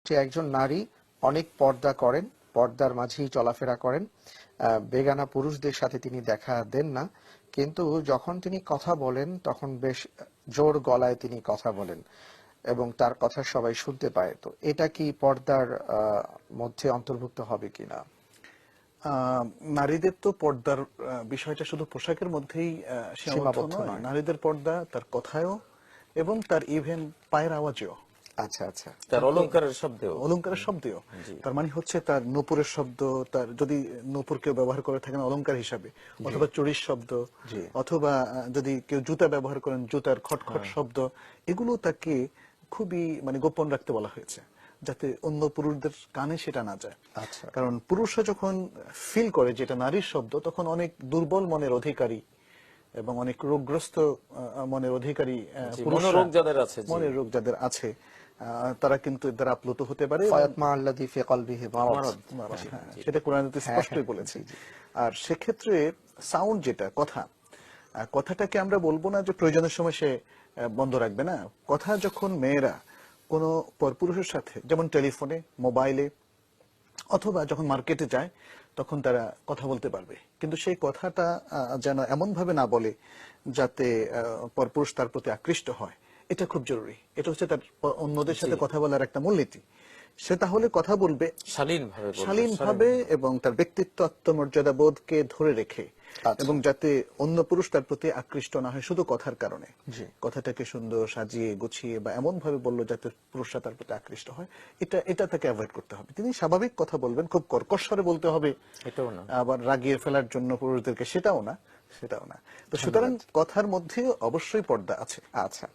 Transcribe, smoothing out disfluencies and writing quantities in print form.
যে একজন নারী অনেক পর্দা করেন, পর্দার মাঝেই চলাফেরা করেন, বেগানা পুরুষদের সাথে তিনি দেখা দেন না, কিন্তু যখন তিনি কথা বলেন তখন বেশ জোর গলায় তিনি কথা বলেন এবং তার কথা সবাই শুনতে পায়। তো এটা কি পর্দার মধ্যে অন্তর্ভুক্ত হবে কিনা? নারীদের তো পর্দার বিষয়টা শুধু পোশাকের মধ্যেই সীমাবদ্ধ সীমাবদ্ধ নয়। নয়। নারীদের পর্দা তার কথায়ও এবং তার ইভেন পায়ের আওয়াজেও, আচ্ছা আচ্ছা। তার অলংকারের শব্দেও। অলংকারের শব্দেও। জি। তার মানে হচ্ছে তার নূপুরের শব্দ, তার যদি নূপুর কেউ ব্যবহার করে থাকেন অলংকার হিসাবে, অথবা চুরির শব্দ, জি। অথবা যদি কেউ জুতা ব্যবহার করেন জুতার খটখট শব্দ, এগুলো তাকে খুবই গোপন রাখতে বলা হয়েছে, যাতে অন্য পুরুষদের কানে সেটা না যায়। আচ্ছা। কারণ পুরুষরা যখন ফিল করে যেটা নারীর শব্দ, তখন অনেক দুর্বল মনের অধিকারী এবং অনেক রোগগ্রস্ত মনের অধিকারী মনোরোগ যাদের আছে, জি। মনের রোগ যাদের আছে, তারা কিন্তু এর দ্বারা আপ্লুত হতে পারে। ফায়াতমা আল্লাযী ফি কলবিহি মারাদ। হ্যাঁ, সেটা কোরআনে স্পষ্টই বলেছে। আর সেক্ষেত্রে সাউন্ড যেটা কথাটাকে আমরা বলবো না যে প্রয়োজনের সময় সে বন্ধ রাখবে না। কথা যখন মেয়েরা কোনো পরপুরুষের সাথে, যেমন টেলিফোনে, মোবাইলে, অথবা যখন মার্কেটে যায়, তখন তারা কথা বলতে পারবে, কিন্তু সেই কথাটা যেন এমন ভাবে না বলে যাতে পরপুরুষ তার প্রতি আকৃষ্ট হয়। এটা খুব জরুরি। এটা হচ্ছে তার অন্যদের সাথে কথা বলার একটা মূলনীতি। সে তাহলে কথা বলবে শালীনভাবে এবং তার ব্যক্তিত্ব, আত্মমর্যাদা বোধকে ধরে রেখে, এবং যাতে অন্য পুরুষ তার প্রতি আকৃষ্ট না হয় শুধু কথার কারণে। কথাটাকে সুন্দর সাজিয়ে গুছিয়ে বা এমন ভাবে বললো যাতে পুরুষরা তার প্রতি আকৃষ্ট হয়, এটা তাকে অ্যাভয়েড করতে হবে। তিনি স্বাভাবিক কথা বলবেন, খুব কর্কশ স্বরে বলতে হবে, এটাও না আবার রাগিয়ে ফেলার জন্য পুরুষদেরকে, সেটাও না। তো সুতরাং কথার মধ্যে অবশ্যই পর্দা আছে। আচ্ছা।